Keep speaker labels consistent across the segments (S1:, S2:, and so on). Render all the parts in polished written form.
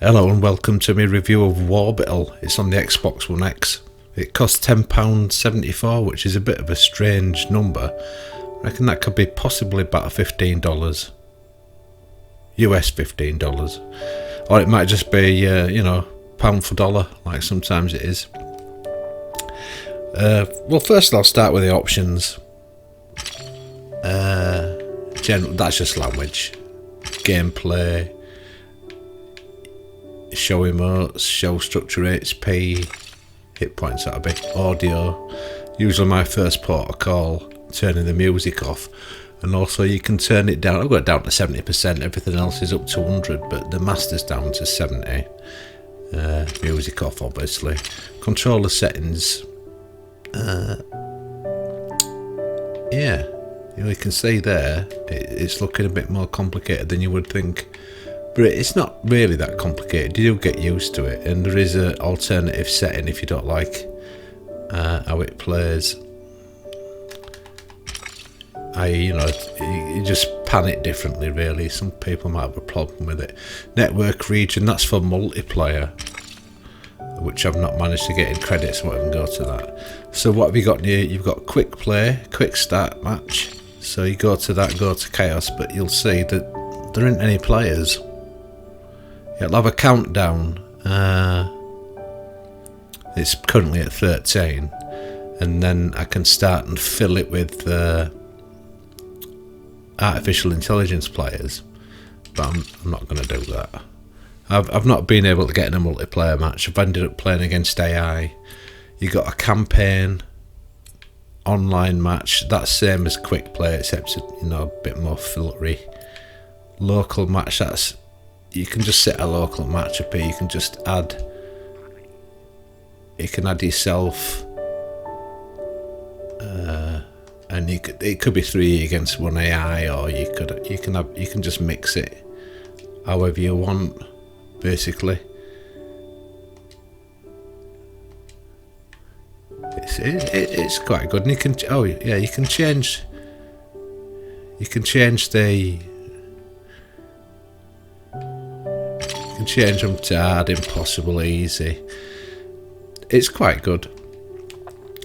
S1: Hello and welcome to my review of Worbital. It's on the Xbox One X. It costs £10.74, which is a bit of a strange number. I reckon that could be possibly about $15. US $15. Or it might just be, pound for dollar, like sometimes it is. Well, first I'll start with the options. That's just language. Gameplay. Show emotes, show structure HP, hit points, that'll be audio. Usually my first port of call, turning the music off, and also you can turn it down. I've got it down to 70%, everything else is up to 100, but the master's down to 70. Music off, obviously. Controller settings. Yeah, you can see there, it's looking a bit more complicated than you would think. But it's not really that complicated. You do get used to it, and there is an alternative setting if you don't like how it plays. You just pan it differently, really. Some people might have a problem with it. Network region, that's for multiplayer, which I've not managed to get in credits, so I won't go to that. So what have you got here? You've got quick play, quick start match. So you go to that, go to chaos, but you'll see that there aren't any players. It'll have a countdown. It's currently at 13, and then I can start and fill it with artificial intelligence players, but I'm not going to do that. I've not been able to get in a multiplayer match. I've ended up playing against AI. You got a campaign online match. That's same as quick play, except a bit more filtery. Local match, that's you can just set a local match up here. You can just add. You can add yourself, and it could be 3 against 1 AI, or you can just mix it however you want, basically. It's quite good, and you can you can change the. Change them to hard, impossible, easy. It's quite good,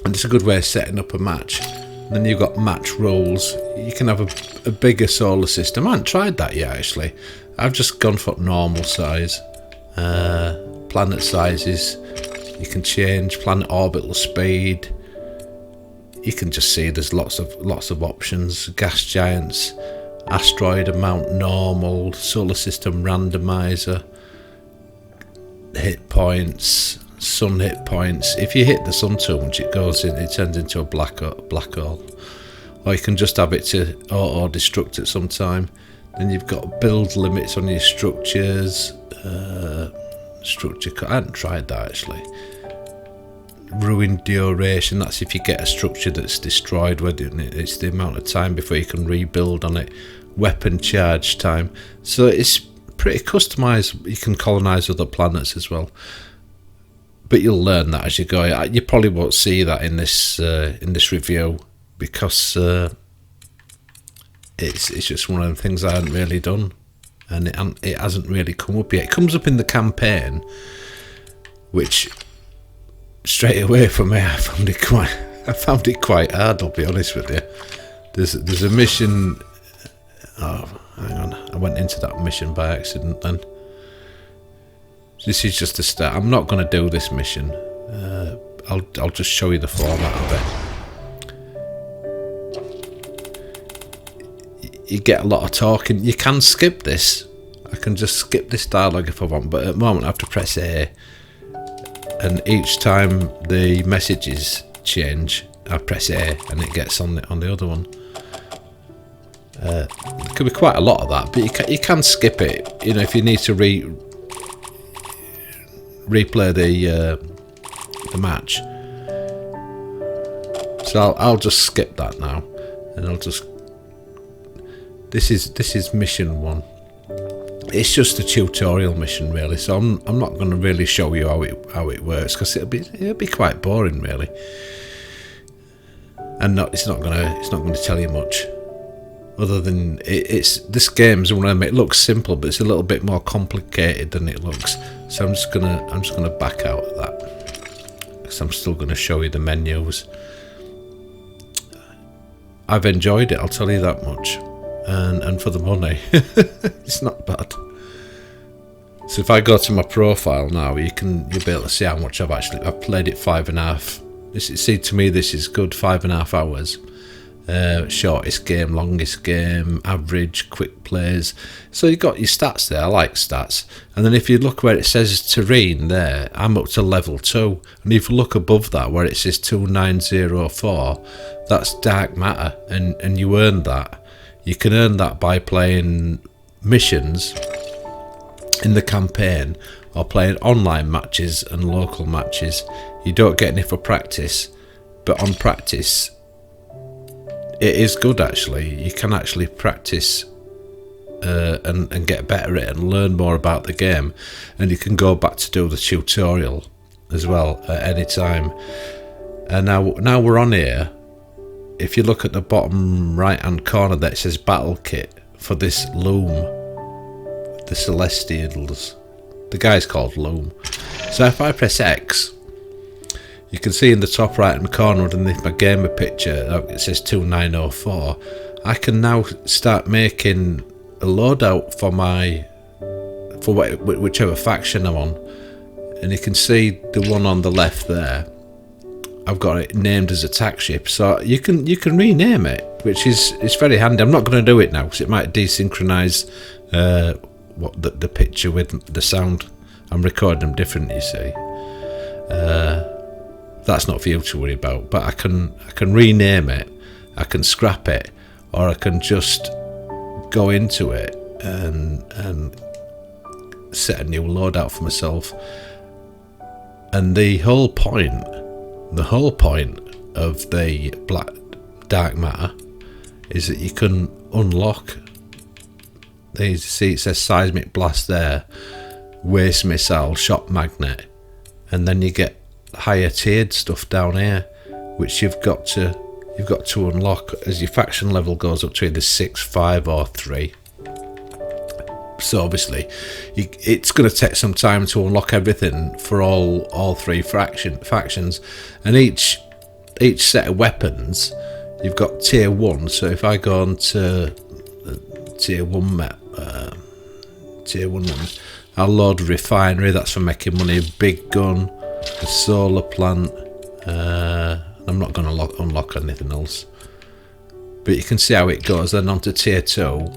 S1: and it's a good way of setting up a match. And then you've got match rules. You can have a bigger solar system. I haven't tried that yet, actually. I've just gone for normal size. Planet sizes you can change. Planet orbital speed. You can just see there's lots of options. Gas giants, asteroid amount, normal, solar system randomizer. Hit points, sun hit points. If you hit the sun too much, it turns into a black hole. Or you can just have it to auto destruct at some time. Then you've got build limits on your structures. I haven't tried that actually. Ruin duration, that's if you get a structure that's destroyed, it's the amount of time before you can rebuild on it. Weapon charge time, so it's pretty customized. You can colonize other planets as well, but you'll learn that as you go. You probably won't see that in this review, because it's just one of the things I haven't really done, and it hasn't really come up yet. It comes up in the campaign, which straight away for me I found it quite hard, I'll be honest with you. There's a mission. Oh, hang on. I went into that mission by accident then. This is just a start. I'm not going to do this mission. I'll just show you the format of it. You get a lot of talking. You can skip this. I can just skip this dialogue if I want, but at the moment I have to press A. And each time the messages change, I press A and it gets on the other one. There could be quite a lot of that, but you can skip it. If you need to replay the match. So I'll just skip that now, and I'll just. This is mission 1. It's just a tutorial mission, really. So I'm not going to really show you how it works, because it'll be quite boring, really. And it's not going to tell you much. other than it's this game's one of them. It looks simple, but it's a little bit more complicated than it looks. So I'm just gonna back out of that, because I'm still gonna show you the menus. I've enjoyed it, I'll tell you that much, and for the money, it's not bad. So if I go to my profile now, you'll be able to see how much I've played it 5.5. See, to me this is good, 5.5 hours. Shortest game, longest game, average, quick plays. So you've got your stats there. I like stats. And then if you look where it says terrain there, I'm up to level 2. And if you look above that where it says 2904, that's dark matter, and you earn that. You can earn that by playing missions in the campaign or playing online matches and local matches. You don't get any for practice, but on practice it is good actually. You can actually practice and get better at it and learn more about the game, and you can go back to do the tutorial as well at any time. And now we're on here. If you look at the bottom right hand corner there, it says battle kit for this Loom, the Celestials. The guy's called Loom. So if I press X, you can see in the top right hand corner underneath my gamer picture, it says 2904. I can now start making a loadout for whichever faction I'm on, and you can see the one on the left there. I've got it named as attack ship, so you can rename it, which is very handy. I'm not going to do it now because it might desynchronize the picture with the sound. I'm recording them different, you see. That's not for you to worry about, but I can rename it, I can scrap it, or I can just go into it and set a new loadout for myself. And the whole point of the dark matter is that you can unlock these. See, it says seismic blast there, waste missile, shock magnet, and then you get higher tiered stuff down here, which you've got to unlock as your faction level goes up to either 6, 5 or 3. So obviously it's going to take some time to unlock everything for all 3 factions, and each set of weapons you've got tier 1. So if I go on to tier 1 ones, I'll load a refinery, that's for making money, a big gun, a solar plant. I'm not going to unlock anything else, but you can see how it goes. Then on to tier 2,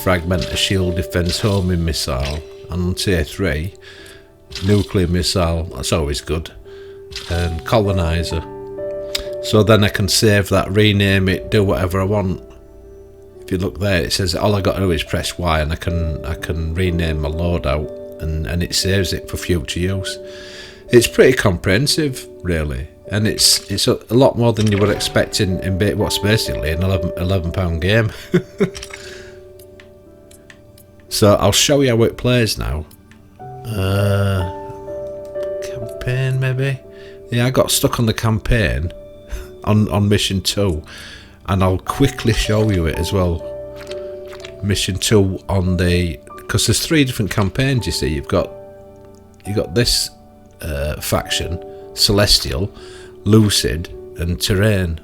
S1: fragment, a shield defense, homing missile, and on tier 3, nuclear missile, that's always good, and colonizer. So then I can save that, rename it, do whatever I want. If you look there, it says all I got to do is press Y, and I can rename my loadout, and it saves it for future use. It's pretty comprehensive, really, and it's a lot more than you would expect in what's basically an £11 game. So I'll show you how it plays now. Campaign maybe? Yeah, I got stuck on the campaign on mission 2, and I'll quickly show you it as well. Mission 2 on the, because there's 3 different campaigns. You see, you've got this faction, Celestial, Lucid, and Terrain.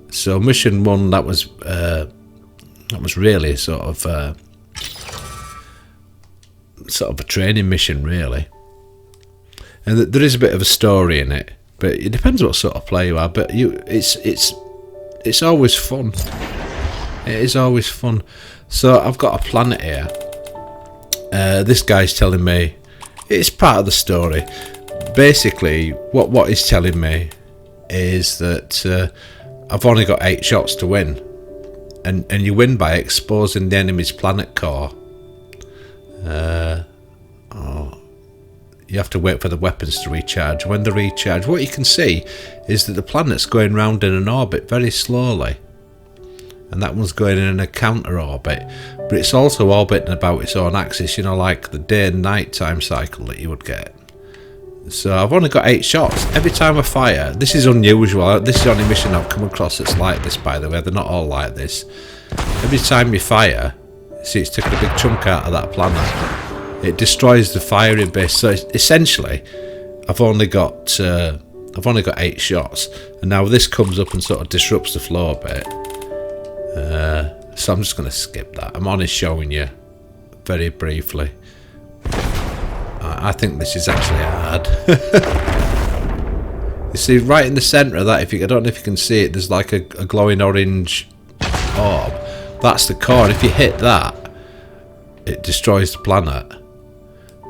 S1: So mission 1, that was really sort of a training mission, really, and there is a bit of a story in it, but it depends what sort of player you are. But it's always fun. It is always fun. So I've got a planet here. This guy's telling me it's part of the story. Basically, what he's telling me is that I've only got 8 shots to win, and you win by exposing the enemy's planet core. You have to wait for the weapons to recharge. When they recharge, what you can see is that the planet's going round in an orbit very slowly, and that one's going in a counter orbit, but it's also orbiting about its own axis, you know, like the day and night time cycle that you would get. So I've only got 8 shots. Every time I fire, this is unusual. This is the only mission I've come across that's like this, by the way. They're not all like this. Every time you fire, see, it's taking a big chunk out of that planet. It destroys the firing base. So essentially, I've only got 8 shots, and now this comes up and sort of disrupts the flow a bit. So I'm just going to skip that. I'm only showing you very briefly. I think this is actually hard. You see, right in the centre of that, I don't know if you can see it, there's like a glowing orange orb. That's the core. If you hit that, it destroys the planet.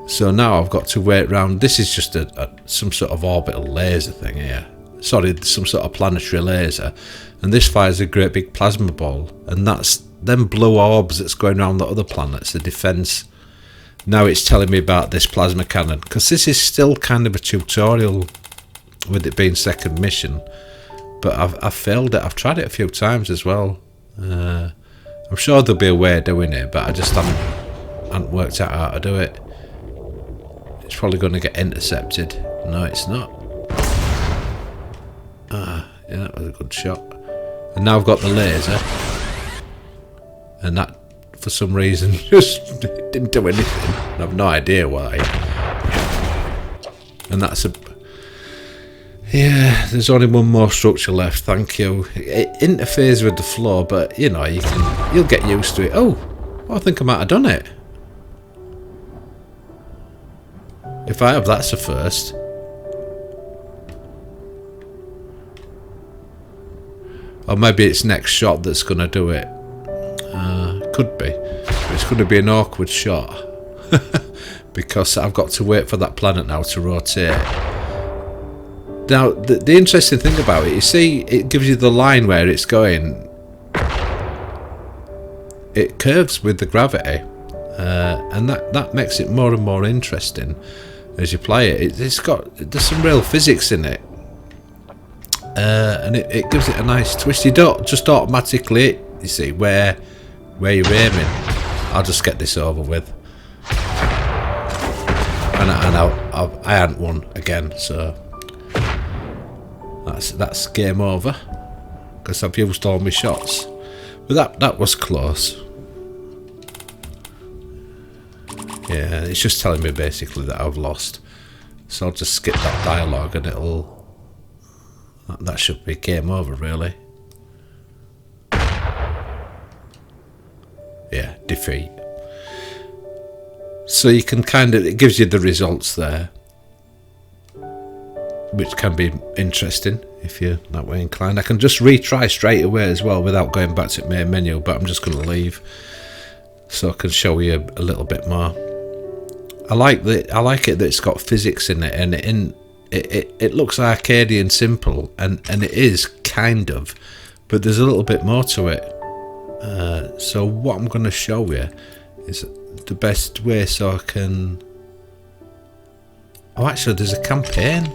S1: So now I've got to wait around. This is just some sort of orbital laser thing here. Sorry, some sort of planetary laser. And this fires a great big plasma ball. And that's them blue orbs that's going around the other planets, the defence. Now it's telling me about this plasma cannon. Because this is still kind of a tutorial with it being second mission. But I've failed it. I've tried it a few times as well. I'm sure there'll be a way of doing it, but I just haven't worked out how to do it. It's probably going to get intercepted. No, it's not. Ah, yeah, that was a good shot. And now I've got the laser. And that, for some reason, just didn't do anything. I have no idea why. And that's a... Yeah, there's only one more structure left, thank you. It interferes with the flow, but, you know, you'll get used to it. Oh, I think I might have done it. If I have, that's a first. Or maybe it's next shot that's going to do it. Could be. But it's going to be an awkward shot. Because I've got to wait for that planet now to rotate. Now, the interesting thing about it, you see, it gives you the line where it's going. It curves with the gravity. And that makes it more and more interesting as you play it. There's some real physics in it. And it gives it a nice twist. You don't just automatically hit, you see, where you're aiming. I'll just get this over with. And I hadn't won again, so that's game over. Because I've used all my shots. But that was close. Yeah, it's just telling me basically that I've lost. So I'll just skip that dialogue and that should be game over, really. Yeah, defeat. So you can it gives you the results there, which can be interesting if you're that way inclined. I can just retry straight away as well without going back to the main menu, but I'm just going to leave so I can show you a little bit more. I like it that it's got physics in it, and it looks arcadey and simple, and it is kind of, but there's a little bit more to it. So what I'm going to show you is the best way so I can... Oh, actually, there's a campaign.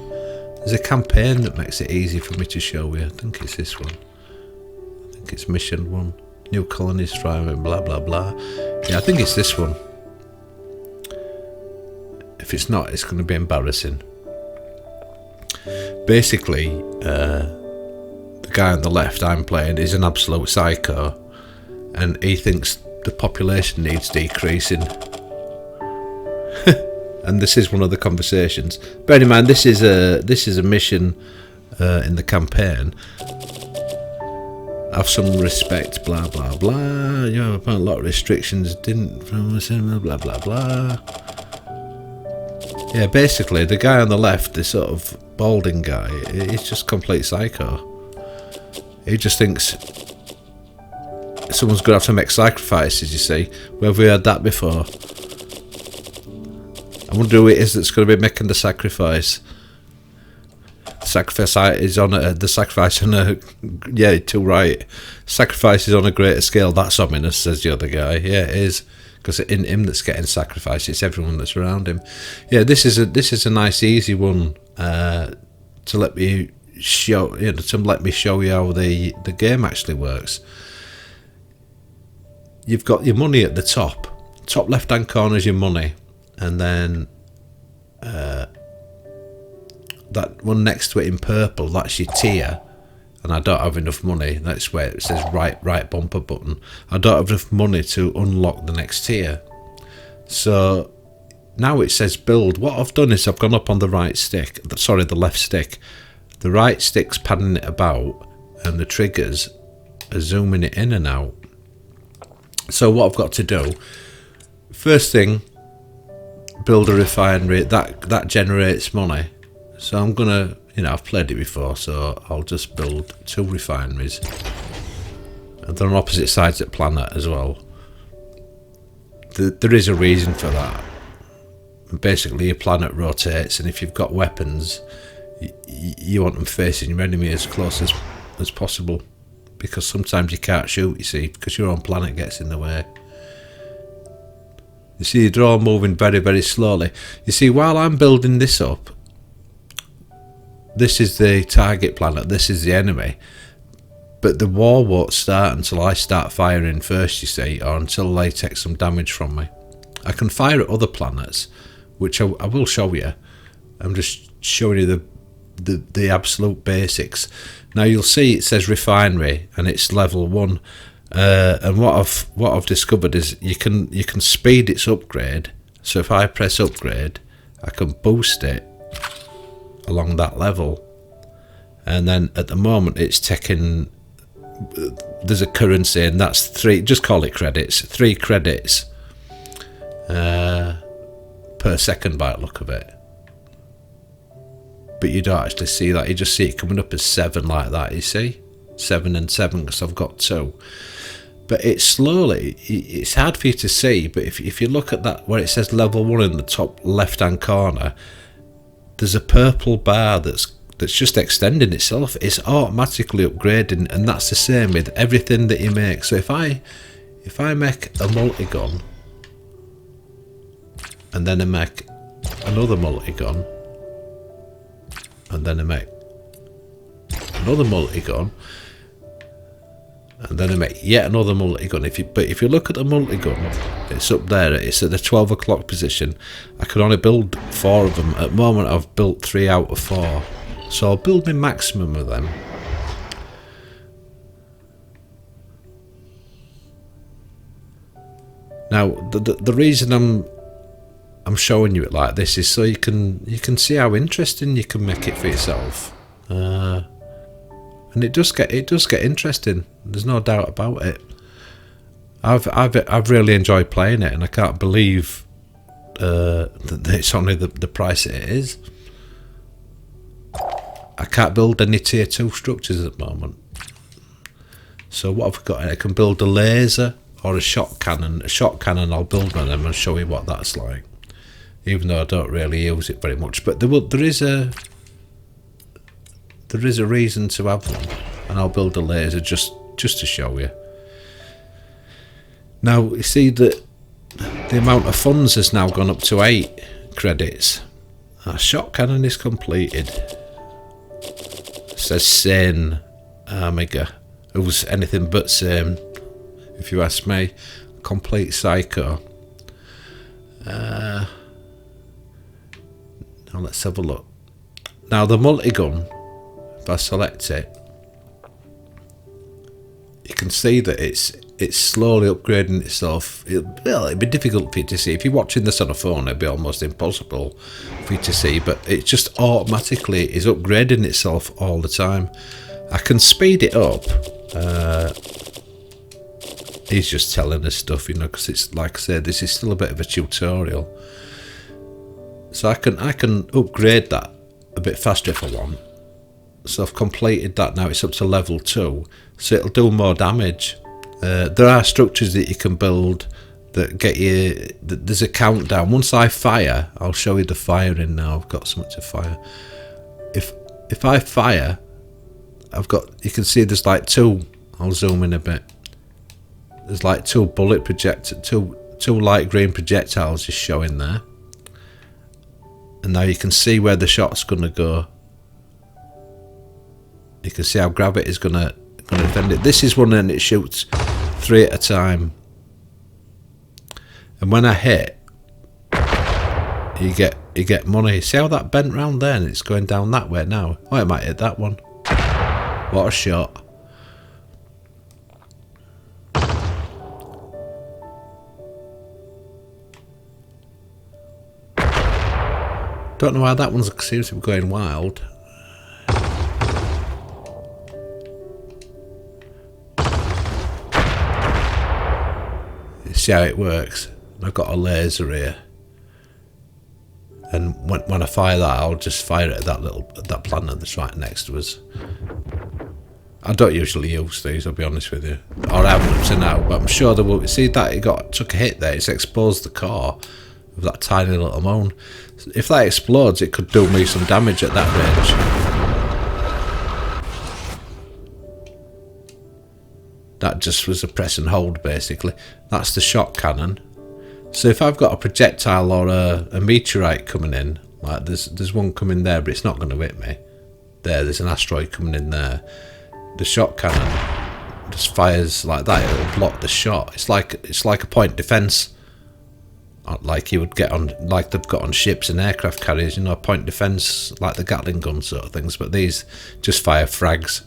S1: There's a campaign that makes it easy for me to show you. I think it's this one. I think it's mission 1. New colonies thriving, blah, blah, blah. Yeah, I think it's this one. If it's not, it's going to be embarrassing. Basically, the guy on the left I'm playing is an absolute psycho, and he thinks the population needs decreasing. And this is one of the conversations. Bear in mind, this is a mission in the campaign. Have some respect, blah blah blah. You know, a lot of restrictions didn't blah blah blah. Yeah, basically, the guy on the left, this sort of balding guy, he's just complete psycho. He just thinks someone's going to have to make sacrifices, you see. Where have we heard that before? I wonder who it is that's going to be making the sacrifice. Sacrifice is on the sacrifice on a... Yeah, too right. Sacrifice is on a greater scale. That's ominous, says the other guy. Yeah, it is. Because it isn't him that's getting sacrificed, it's everyone that's around him. Yeah, this is a nice easy one to let me show you how the game actually works. You've got your money at the top left hand corner is your money, and then that one next to it in purple, that's your tier, and I don't have enough money. That's where it says right bumper button. I don't have enough money to unlock the next tier. So now it says build. What I've done is I've gone up on the right stick, sorry, the left stick. The right stick's panning it about, and the triggers are zooming it in and out. So what I've got to do, first thing, build a refinery. That generates money. So I'm gonna, I've played it before, so I'll just build 2 refineries, and they're on opposite sides of the planet as well. There is a reason for that. Basically, your planet rotates, and if you've got weapons, you want them facing your enemy as close as possible, because sometimes you can't shoot, you see, because your own planet gets in the way. You see, they're all moving very, very slowly. You see, while I'm building this up, this is the target planet, this is the enemy, but the war won't start until I start firing first, you see, or until they take some damage from me. I can fire at other planets, which I will show you. I'm just showing you the absolute basics. Now you'll see it says refinery, and it's level 1. And what I've discovered is you can speed its upgrade. So if I press upgrade, I can boost it along that level. And then at the moment it's taking, there's a currency, and that's 3, just call it credits, 3 credits per second by the look of it. But you don't actually see that, you just see it coming up as 7 like that, you see? 7 and 7, because I've got 2. But it's slowly, it's hard for you to see, but if you look at that where it says level 1 in the top left hand corner, there's a purple bar that's just extending itself. It's automatically upgrading, and that's the same with everything that you make. So if I make a multi-gun, and then I make another multi-gun, and then I make another multi-gun, and then I make yet another multi-gun. But if you look at the multi-gun, it's up there, it's at the 12 o'clock position. I can only build 4 of them. At the moment I've built 3 out of 4. So I'll build my maximum of them. Now the reason I'm showing you it like this is so you can see how interesting you can make it for yourself. And it does get interesting. There's no doubt about it. I've really enjoyed playing it, and I can't believe that it's only the price it is. I can't build any tier 2 structures at the moment. So what I've got, I can build a laser or a shot cannon. A shot cannon, I'll build one of them and show you what that's like. Even though I don't really use it very much, but there is a reason to have one, and I'll build a laser just to show you. Now you see that the amount of funds has now gone up to 8 credits. Our shot cannon is completed. It says sane Amiga. It was anything but sane, if you ask me. Complete psycho. Now let's have a look. Now the multi-gun, if I select it, you can see that it's slowly upgrading itself. It'd be difficult for you to see. If you're watching this on a phone, it'd be almost impossible for you to see, but it just automatically is upgrading itself all the time. I can speed it up. He's just telling us stuff, because it's, like I said, this is still a bit of a tutorial. So I can upgrade that a bit faster if I want. So I've completed that now. It's up to level 2, so it'll do more damage. There are structures that you can build that get you. There's a countdown. Once I fire, I'll show you the firing now. I've got something to fire. If I fire, you can see there's like 2. I'll zoom in a bit. There's like 2 bullet two light green projectiles just showing there. And now you can see where the shot's gonna go. You can see how gravity is gonna defend it. This is one, and it shoots 3 at a time. And when I hit, you get money. See how that bent round there and it's going down that way now? Oh, it might hit that one. What a shot. Don't know why that one seems to be going wild. You see how it works? I've got a laser here. And when I fire that, I'll just fire it at that planet that's right next to us. I don't usually use these, I'll be honest with you. Or I haven't up to now, but I'm sure there will. See that it took a hit there, it's exposed the core of that tiny little moon. If that explodes, it could do me some damage at that range. That just was a press and hold, basically. That's the shot cannon. So if I've got a projectile or a meteorite coming in, like there's one coming there, but it's not going to hit me. There's an asteroid coming in there. The shot cannon just fires like that. It'll block the shot. It's like a point defense, like you would get on, like they've got on ships and aircraft carriers. You know, point defense like the Gatling gun sort of things. But these just fire frags.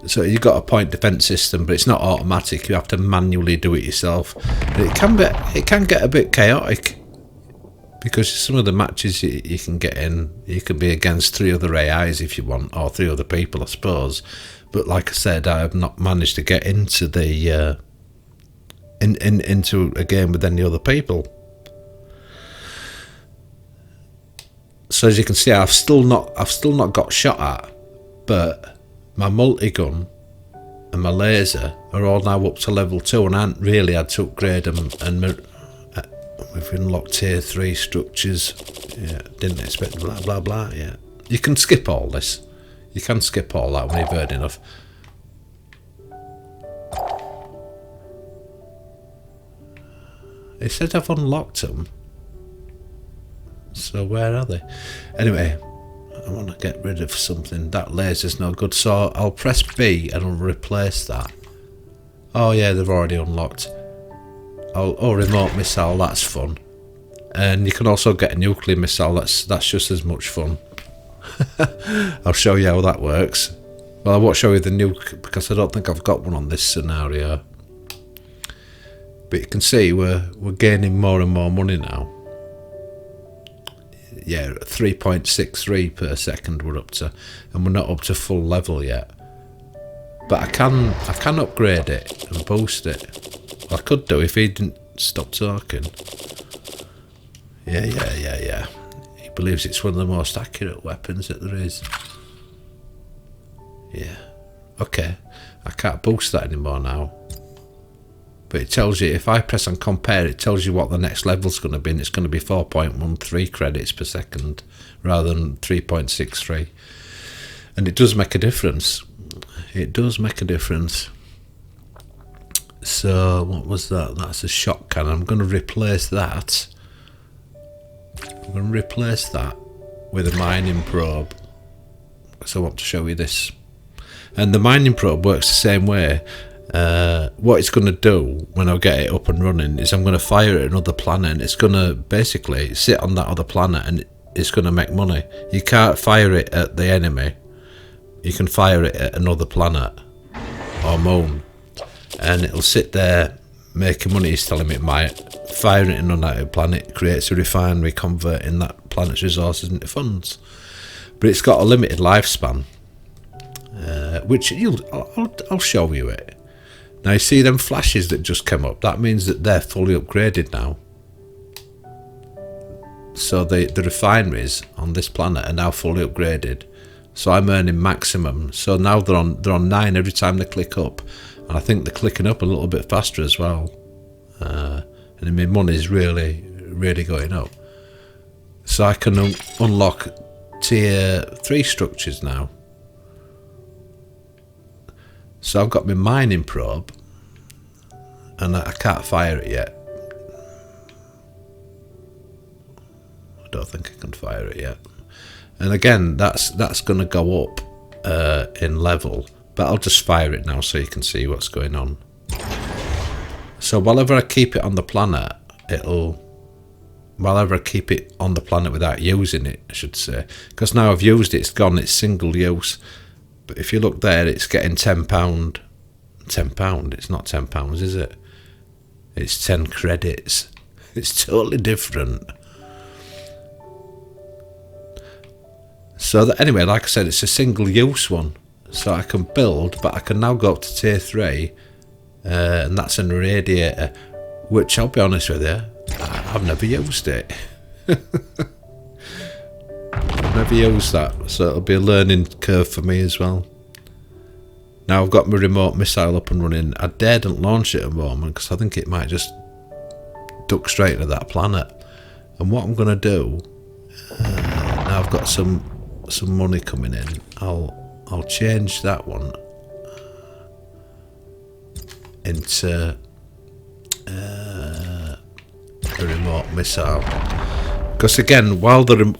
S1: So you've got a point defense system, but it's not automatic. You have to manually do it yourself. But it can get a bit chaotic, because some of the matches you can get in, you can be against 3 other AIs if you want, or 3 other people, I suppose. But like I said, I have not managed to get into the into a game with any other people. So as you can see, I've still not got shot at, but my multi-gun and my laser are all now up to level 2, and I haven't really had to upgrade them. And we've unlocked tier 3 structures. Yeah, didn't expect blah blah blah. Yeah, you can skip all this. You can skip all that when you've heard enough. It said I've unlocked them. So where are they? Anyway, I want to get rid of something. That laser's no good, so I'll press B and I'll replace that. Oh yeah, they've already unlocked. Oh, remote missile, that's fun. And you can also get a nuclear missile, that's just as much fun. I'll show you how that works. Well, I won't show you the nuke because I don't think I've got one on this scenario. But you can see we're gaining more and more money now. Yeah, 3.63 per second we're up to, and we're not up to full level yet. But I can upgrade it and boost it. I could do if he didn't stop talking. Yeah. He believes it's one of the most accurate weapons that there is. Yeah. Okay. I can't boost that anymore now. But it tells you, if I press on compare, it tells you what the next level's going to be, and it's going to be 4.13 credits per second rather than 3.63. And it does make a difference. It does make a difference. So what was that? That's a shot cannon. I'm going to replace that. I'm going to replace that with a mining probe. So I want to show you this. And the mining probe works the same way. What it's going to do when I get it up and running is I'm going to fire it at another planet, and it's going to basically sit on that other planet, and it's going to make money. You can't fire it at the enemy. You can fire it at another planet or moon, and it'll sit there making money. He's telling me it might. Firing it on that planet creates a refinery, converting that planet's resources into funds. But it's got a limited lifespan, which I'll show you it. Now you see them flashes that just came up, that means that they're fully upgraded now. So the refineries on this planet are now fully upgraded. So I'm earning maximum. So now they're on 9 every time they click up. And I think they're clicking up a little bit faster as well. And my money's really going up. So I can unlock tier 3 structures now. So I've got my mining probe, and I can't fire it yet. I don't think I can fire it yet. And again, that's going to go up in level, but I'll just fire it now so you can see what's going on. So whenever I keep it on the planet, it'll I'll ever keep it on the planet without using it, I should say. Because now I've used it, it's gone, it's single use. But if you look there, it's getting £10. £10, it's not £10, is it? It's 10 credits. It's totally different. So that, anyway, like I said, it's a single use one. So I can build, but I can now go up to tier 3. And that's an irradiator, which I'll be honest with you, I've never used it. I've never used that, so it'll be a learning curve for me as well. Now I've got my remote missile up and running. I daren't launch it at the moment because I think it might just duck straight to that planet. And what I'm going to do, now I've got some money coming in, I'll change that one into a remote missile. Because again, while the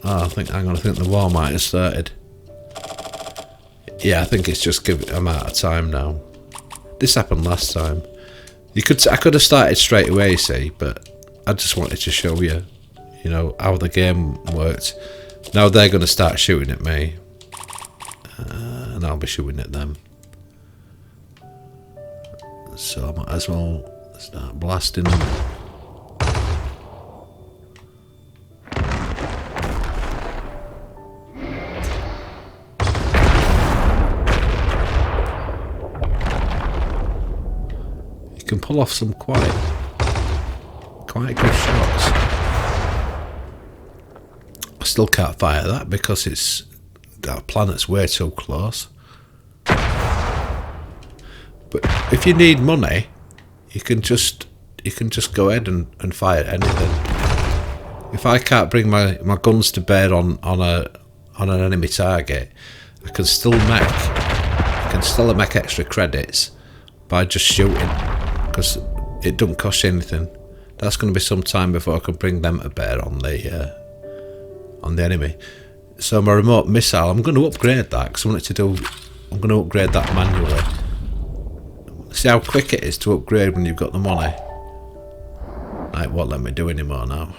S1: I think the war might have started. Yeah, I think it's just I'm out of time now. This happened last time. I could have started straight away, see, but I just wanted to show you, how the game worked. Now they're going to start shooting at me, and I'll be shooting at them. So I might as well start blasting them. Can pull off some quite good shots. I still can't fire that because that planet's way too close. But if you need money, you can just go ahead and fire anything. If I can't bring my guns to bear on an enemy target, I can still make extra credits by just shooting. Because it doesn't cost you anything. That's going to be some time before I can bring them to bear on the enemy. So my remote missile, I'm going to upgrade that because I'm going to upgrade that manually. See how quick it is to upgrade when you've got the money. It won't let me do anymore now.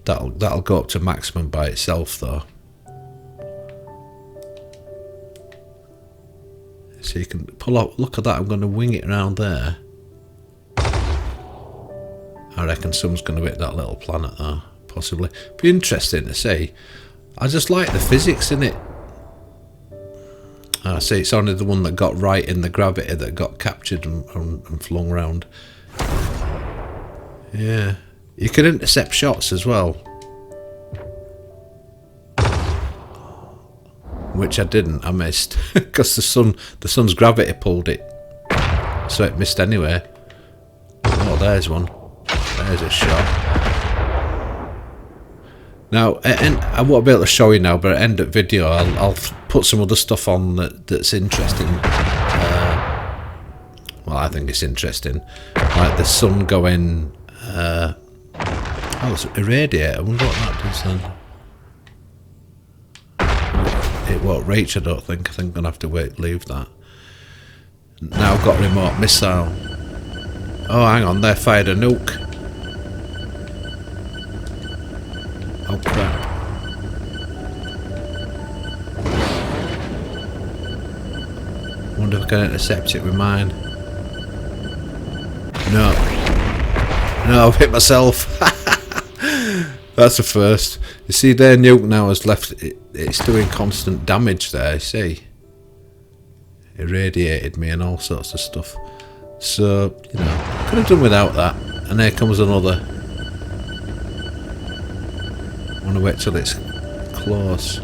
S1: That'll go up to maximum by itself though. So you can pull out, look at that, I'm going to wing it around there. I reckon someone's going to hit that little planet there, possibly. Be interesting to see. I just like the physics in it. I see, it's only the one that got right in the gravity that got captured and flung around. Yeah. You can intercept shots as well. Which I didn't, I missed. Because the sun's gravity pulled it. So it missed anyway. Oh, there's one. There's a shot. Now, I won't be able to show you now, but at the end of the video, I'll put some other stuff on that's interesting. Well, I think it's interesting. Like the sun going... oh, it's an irradiator. I wonder what that does then. It won't reach, I don't think. I think I'm going to have to leave that. Now I've got a remote missile. Oh, hang on, they fired a nuke. Oh, crap. Wonder if I can intercept it with mine. No. No, I've hit myself. That's the first. You see, their nuke now has left. It's doing constant damage there. You see, irradiated me and all sorts of stuff. So could have done without that. And there comes another. I want to wait till it's close.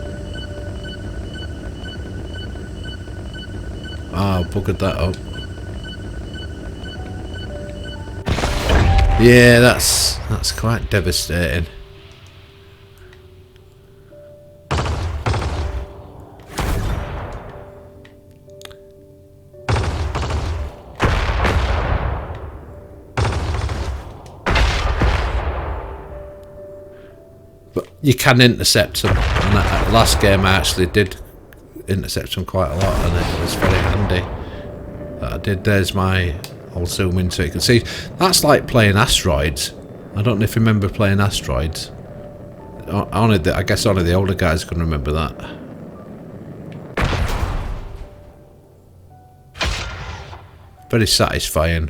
S1: Ah, I buggered that up. Yeah, that's quite devastating. But you can intercept them. And that last game I actually did intercept them quite a lot, and it was very handy that I did. There's my I'll zoom in so you can see. That's like playing Asteroids. I don't know if you remember playing Asteroids. I guess only the older guys can remember that. Very satisfying.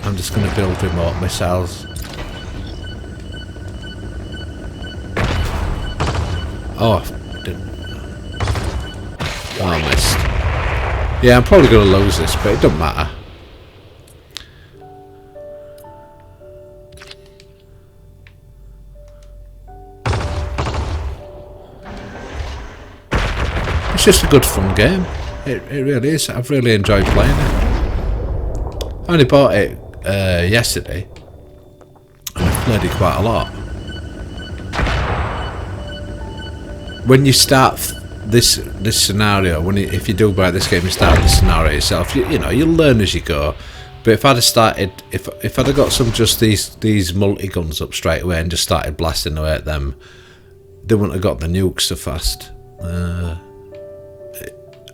S1: I'm just going to build remote missiles. Oh, I missed. Yeah, I'm probably going to lose this, but it doesn't matter. It's just a good fun game. It really is. I've really enjoyed playing it. I only bought it yesterday, and I've played it quite a lot. When you start this scenario, if you do buy this game, you start the scenario yourself. You know, you'll learn as you go. But if I'd have started, if I'd have got these multi guns up straight away and just started blasting away at them, they wouldn't have got the nukes so fast.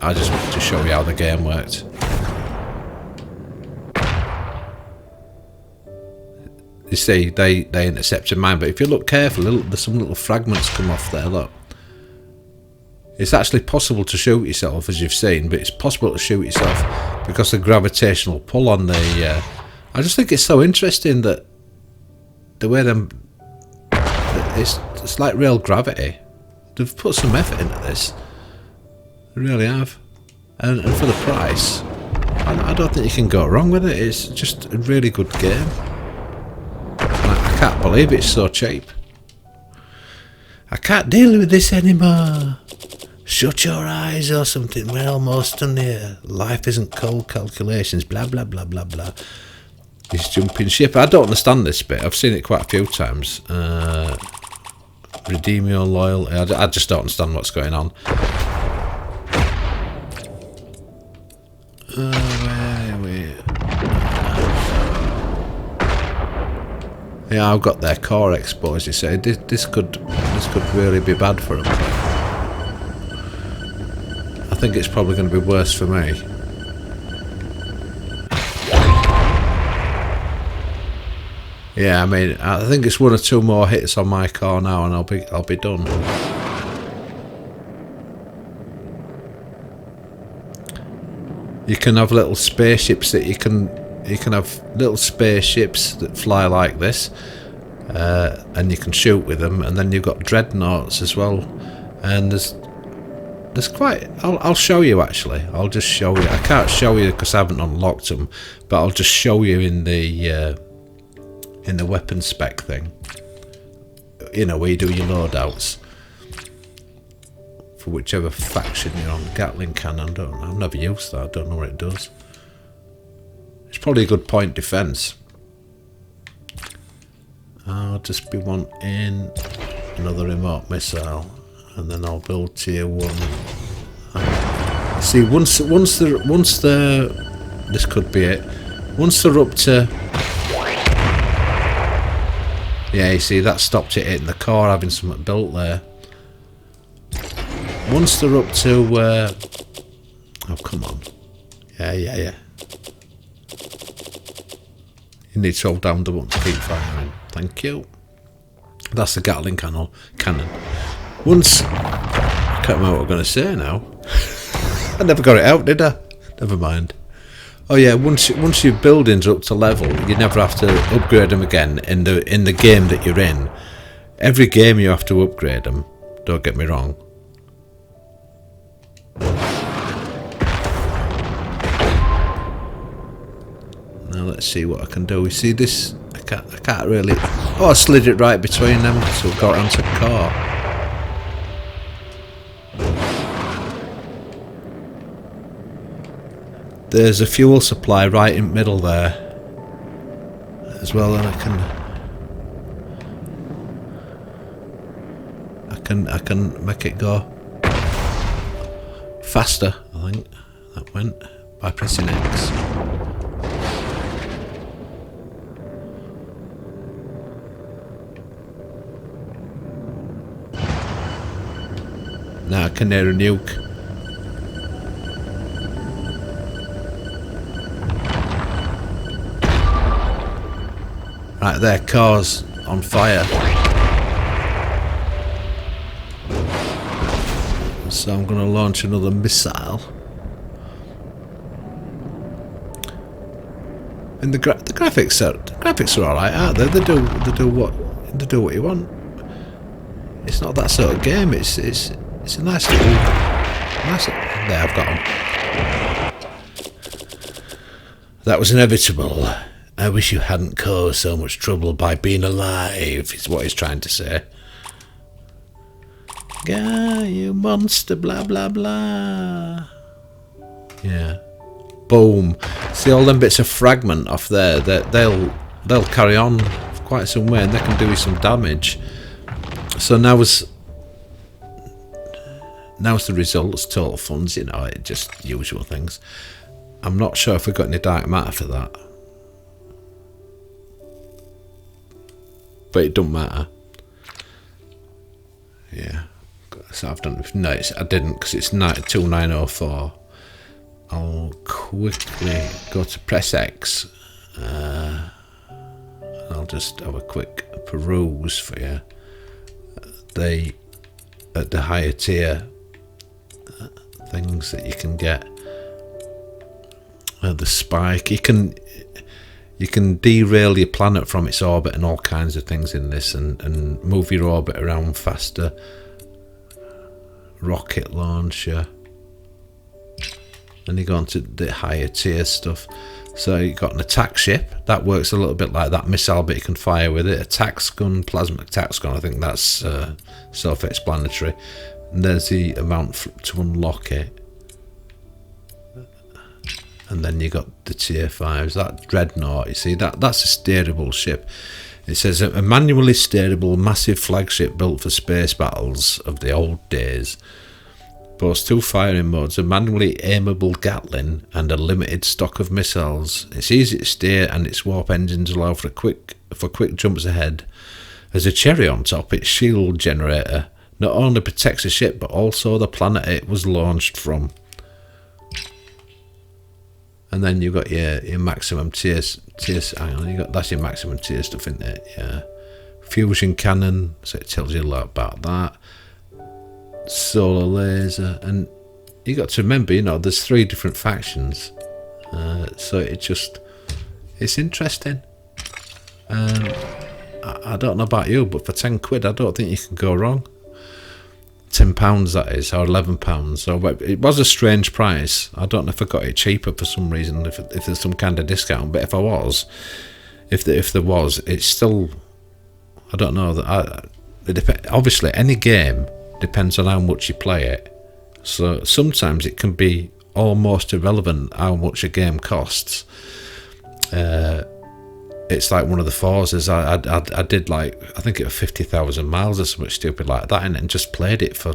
S1: I just wanted to show you how the game worked. You see, they intercepted mine, but if you look careful, there's some little fragments come off there. Look, it's actually possible to shoot yourself, as you've seen, but it's possible to shoot yourself because of the gravitational pull on the. I just think it's so interesting that the way it's like real gravity. They've put some effort into this. They really have, and for the price, I don't think you can go wrong with it. It's just a really good game. I can't believe it's so cheap. I can't deal with this anymore. Shut your eyes or something. We're almost done here. Life isn't cold calculations. Blah blah blah blah blah. This jumping ship. I don't understand this bit. I've seen it quite a few times. Redeem your loyalty. I just don't understand what's going on. Where are we? Yeah, I've got their core exposed. You say this could really be bad for them. I think it's probably going to be worse for me. Yeah, I mean, I think it's 1 or 2 more hits on my car now, and I'll be done. You can have little spaceships that you can have little spaceships that fly like this, and you can shoot with them. And then you've got dreadnoughts as well. And there's quite. I'll show you actually. I'll just show you. I can't show you because I haven't unlocked them, but I'll just show you in the weapon spec thing. You know, where you do your loadouts. For whichever faction you're on. Gatling cannon, I've never used that, I don't know what it does. It's probably a good point defence. I'll just be wanting another remote missile, and then I'll build tier 1. See, once this could be it. Once they're up to, yeah, you see that stopped it hitting the core, having something built there. Once they're up to, oh come on, yeah. You need to hold down the button to keep firing. Thank you. That's the Gatling cannon. Once, I can't remember what I'm going to say now. I never got it out, did I? Never mind. Oh yeah, once your buildings are up to level, you never have to upgrade them again in the game that you're in. Every game you have to upgrade them. Don't get me wrong. Now let's see what I can do. We see this. I can't really. Oh, I slid it right between them, so we've got onto the car. There's a fuel supply right in the middle there as well, and I can make it go faster. I think that went by pressing X. Now I can hear a nuke. Right there, car's on fire. So I'm going to launch another missile. And the graphics are alright, aren't they? They do what you want. It's not that sort of game. It's a nice little. There, I've got him. That was inevitable. I wish you hadn't caused so much trouble by being alive, is what he's trying to say. Yeah, you monster, blah blah blah. Yeah. Boom. See all them bits of fragment off there, they'll carry on for quite some way and they can do you some damage. So now's the results, total funds, you know, just usual things. I'm not sure if we've got any dark matter for that. But it don't matter. Yeah. So I've done. No, I didn't because it's 2904. I'll quickly go to press X. I'll just have a quick peruse for you. They at the higher tier things that you can get. The spike. You can derail your planet from its orbit and all kinds of things in this, and move your orbit around faster. Rocket launcher. Then you go on to the higher tier stuff. So you've got an attack ship. That works a little bit like that missile, but you can fire with it. Attack gun, plasma attack gun. I think that's self-explanatory. And there's the amount to unlock it. And then you got the tier 5s. That dreadnought, you see, that's a steerable ship. It says a manually steerable massive flagship built for space battles of the old days. Boasts 2 firing modes, a manually aimable Gatling and a limited stock of missiles. It's easy to steer and its warp engines allow for quick jumps ahead. As a cherry on top, its shield generator not only protects the ship but also the planet it was launched from. And then you've got your maximum tiers. Hang on, that's your maximum tier stuff, isn't it? Yeah. Fusion cannon, so it tells you a lot about that. Solar laser, and you got to remember, you know, there's 3 different factions. So it's interesting. I don't know about you, but for 10 quid, I don't think you can go wrong. £10 that is, or £11. So it was a strange price. I don't know if I got it cheaper for some reason, if there's some kind of discount. But if there was, it's still. I don't know that. Obviously, any game depends on how much you play it. So sometimes it can be almost irrelevant how much a game costs. It's like one of the Forzas. I did like, I think it was 50,000 miles or something stupid like that, and just played it for,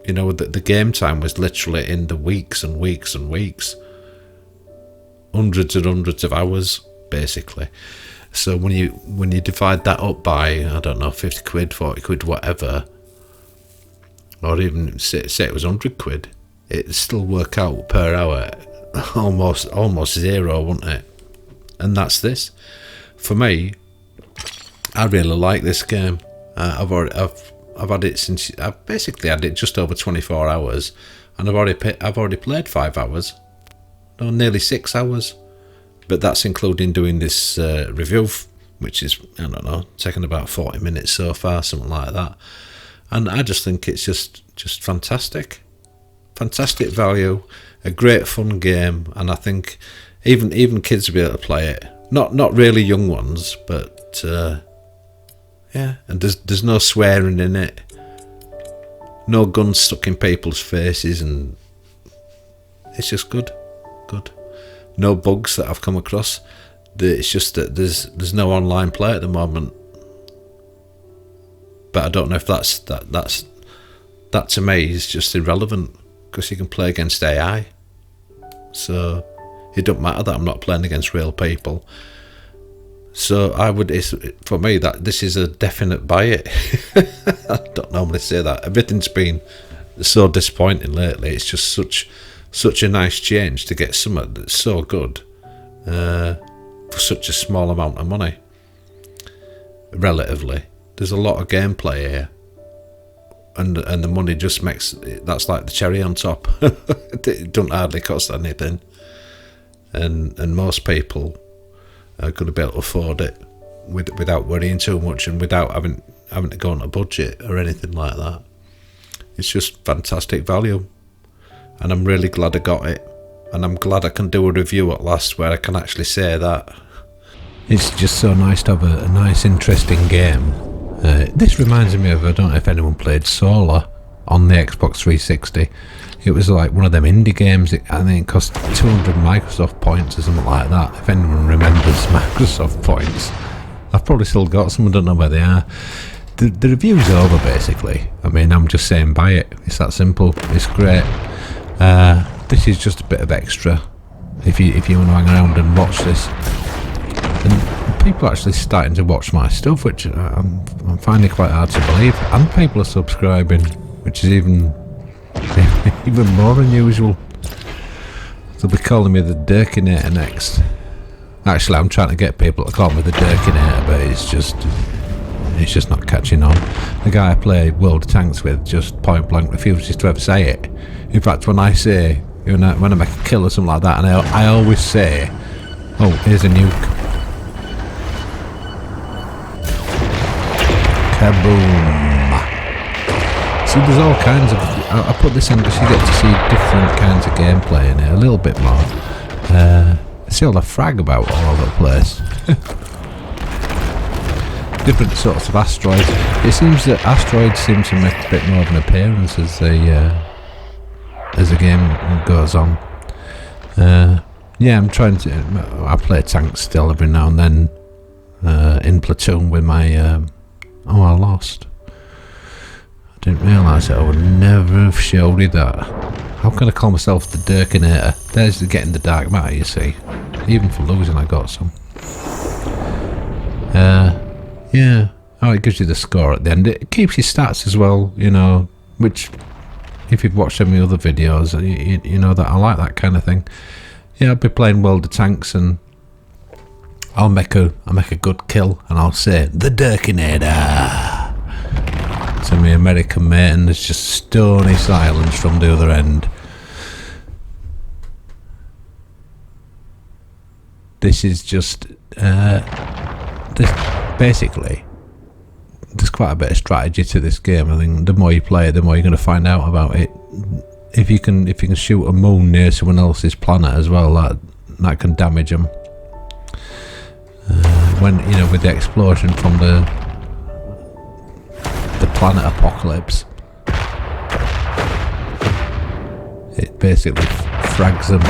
S1: you know, the game time was literally in the weeks and weeks and weeks, hundreds and hundreds of hours basically. So when you divide that up by, I don't know, 50 quid, 40 quid, whatever, or even say it was 100 quid, it'd still work out per hour almost zero, wouldn't it? And that's this. For me, I really like this game. I've had it since, I've basically had it just over 24 hours, and I've already played 5 hours, no, nearly 6 hours. But that's including doing this review, which is, I don't know, taking about 40 minutes so far, something like that. And I just think it's just fantastic. Fantastic value, a great fun game, and I think even kids will be able to play it. Not really young ones, but yeah. And there's no swearing in it, no guns stuck in people's faces, and it's just good. No bugs that I've come across. It's just that there's no online play at the moment. But I don't know if that to me is just irrelevant, because you can play against AI. So it don't matter that I'm not playing against real people. So for me, that this is a definite buy it. I don't normally say that. Everything's been so disappointing lately. It's just such a nice change to get something that's so good for such a small amount of money. relatively. There's a lot of gameplay here, and the money just makes that's like the cherry on top. It don't hardly cost anything, and most people are going to be able to afford it without worrying too much and without having to go on a budget or anything like that. It's just fantastic value, and I'm really glad I got it, and I'm glad I can do a review at last where I can actually say that. It's just so nice to have a nice interesting game. This reminds me of, I don't know if anyone played Solar on the Xbox 360. It was like one of them indie games. I think it cost 200 Microsoft points or something like that, if anyone remembers Microsoft points. I've probably still got some, I don't know where they are. The review's over basically. I mean, I'm just saying buy it. It's that simple. It's great. This is just a bit of extra if you want to hang around and watch this. And people are actually starting to watch my stuff, which I'm finding quite hard to believe. And people are subscribing, which is even more unusual. They'll be calling me the Dirkinator next. Actually, I'm trying to get people to call me the Dirkinator, but it's just not catching on. The guy I play World of Tanks with just point blank refuses to ever say it. In fact, when I say, when I make a kill or something like that, and I always say, oh, here's a nuke. Kaboom. So there's all kinds of, I put this in because you get to see different kinds of gameplay in it, a little bit more. I see all the frag about all over the place. Different sorts of asteroids. It seems that asteroids seem to make a bit more of an appearance as the game goes on. Yeah, I'm trying to. I play tanks still every now and then in platoon with my. Oh, I lost. I didn't realise it. I would never have showed you that. How can I call myself the Dirkinator? There's the getting the dark matter, you see. Even for losing, I got some. Yeah. Oh, it gives you the score at the end. It keeps your stats as well, you know, which, if you've watched any other videos, you know that I like that kind of thing. Yeah, I'll be playing World of Tanks and I'll make a good kill and I'll say, the Dirkinator! To my American mate, and there's just stony silence from the other end. This is just, basically, there's quite a bit of strategy to this game. I think the more you play it, the more you're going to find out about it. If you can shoot a moon near someone else's planet as well, that can damage them. When, you know, with the explosion from the planet apocalypse, it basically frags them.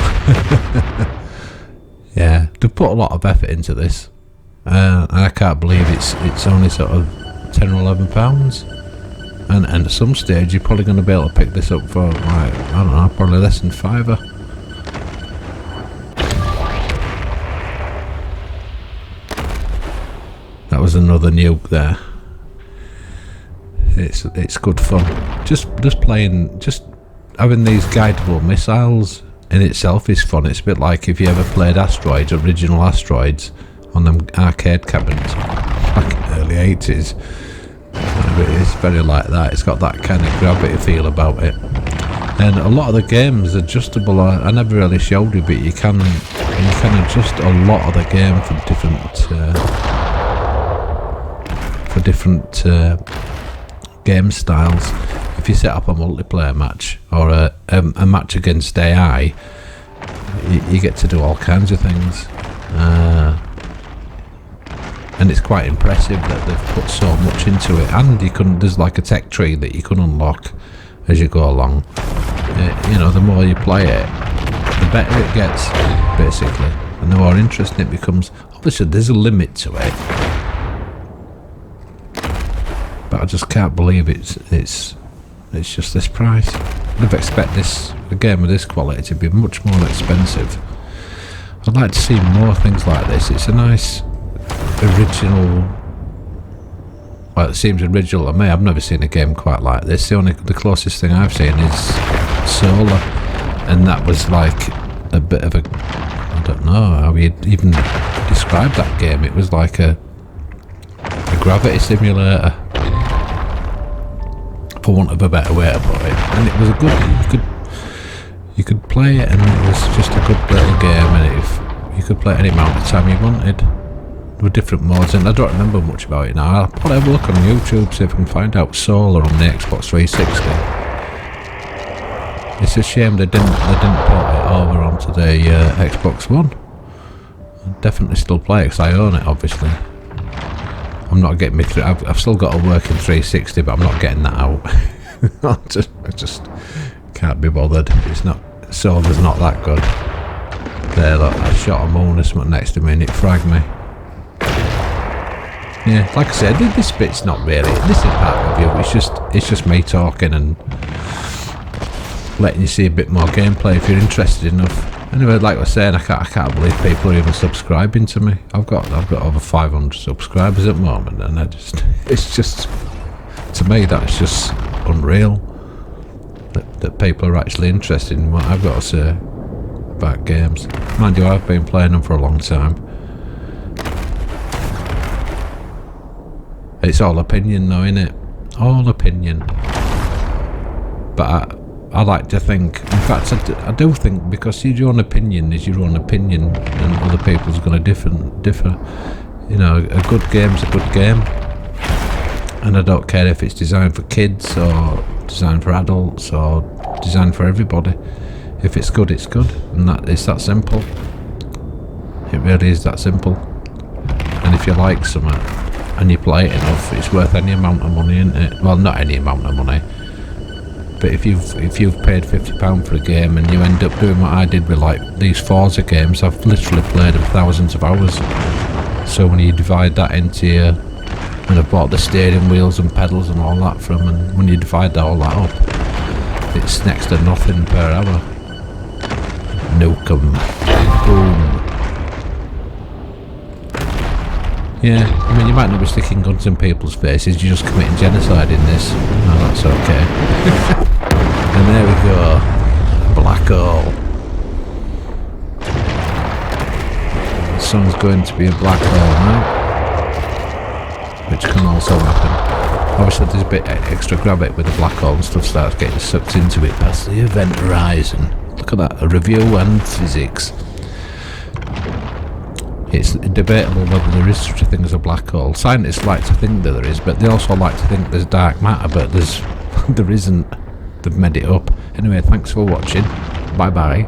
S1: Yeah, they've put a lot of effort into this, and I can't believe it's only sort of £10 or £11, and at some stage you're probably going to be able to pick this up for, like, I don't know, probably less than £5. That was another nuke there. It's good fun. Just playing, just having these guidable missiles in itself is fun. It's a bit like if you ever played Asteroids, original Asteroids, on them arcade cabinets back in the early 80s. It's very like that. It's got that kind of gravity feel about it. And a lot of the games are adjustable. I never really showed you, but you can adjust a lot of the game for different game styles. If you set up a multiplayer match or a match against AI, you get to do all kinds of things, and it's quite impressive that they've put so much into it. And there's like a tech tree that you can unlock as you go along. You know, the more you play it, the better it gets, basically, and the more interesting it becomes. Obviously, there's a limit to it. But I just can't believe it's just this price. I'd expect a game of this quality to be much more expensive. I'd like to see more things like this. It's a nice original. Well, it seems original to me. I've never seen a game quite like this. The closest thing I've seen is Solar, and that was like a bit of a, I don't know how you'd even describe that game. It was like a gravity simulator, for want of a better way to put it. And it was a good, you could play it, and it was just a good little game, and you could play it any amount of time you wanted. There were different modes, and I don't remember much about it now. I'll probably have a look on YouTube, see if I can find out Solar on the Xbox 360. It's a shame they didn't port it over onto the Xbox One. I'd definitely still play it because I own it, obviously. I'm not getting me through. I've still got a working 360, but I'm not getting that out. I just can't be bothered. It's not. Solar's not that good. There, look, I shot a moon or something next to me and it fragged me. Yeah, like I said, this bit's not really. This is part of you. It's just me talking and letting you see a bit more gameplay if you're interested enough. Anyway, like I was saying, I can't believe people are even subscribing to me. I've got over 500 subscribers at the moment, and it's just, to me, that's just unreal that people are actually interested in what I've got to say about games. Mind you, I've been playing them for a long time. It's all opinion though, innit? All opinion. But I like to think, in fact I do think, because your own opinion is your own opinion and other people's going to differ. You know, a good game's a good game, and I don't care if it's designed for kids or designed for adults or designed for everybody. If it's good, it's good, and it's that simple. It really is that simple. And if you like something and you play it enough, it's worth any amount of money, isn't it? Well, not any amount of money, but if you've paid £50 for a game and you end up doing what I did with like these Forza games, I've literally played them thousands of hours. So when you divide that into and I've bought the steering wheels and pedals and all that from, and when you divide all that up, it's next to nothing per hour. Nuke 'em. Boom. Yeah, I mean, you might not be sticking guns in people's faces, you're just committing genocide in this. No, that's okay. And there we go. Black hole. The sun's going to be a black hole now, which can also happen. Obviously there's a bit extra gravity with the black hole and stuff starts getting sucked into it past the event horizon. Look at that, a review and physics. It's debatable whether there is such a thing as a black hole. Scientists like to think that there is, but they also like to think there's dark matter, but there isn't. They've made it up. Anyway, thanks for watching. Bye bye.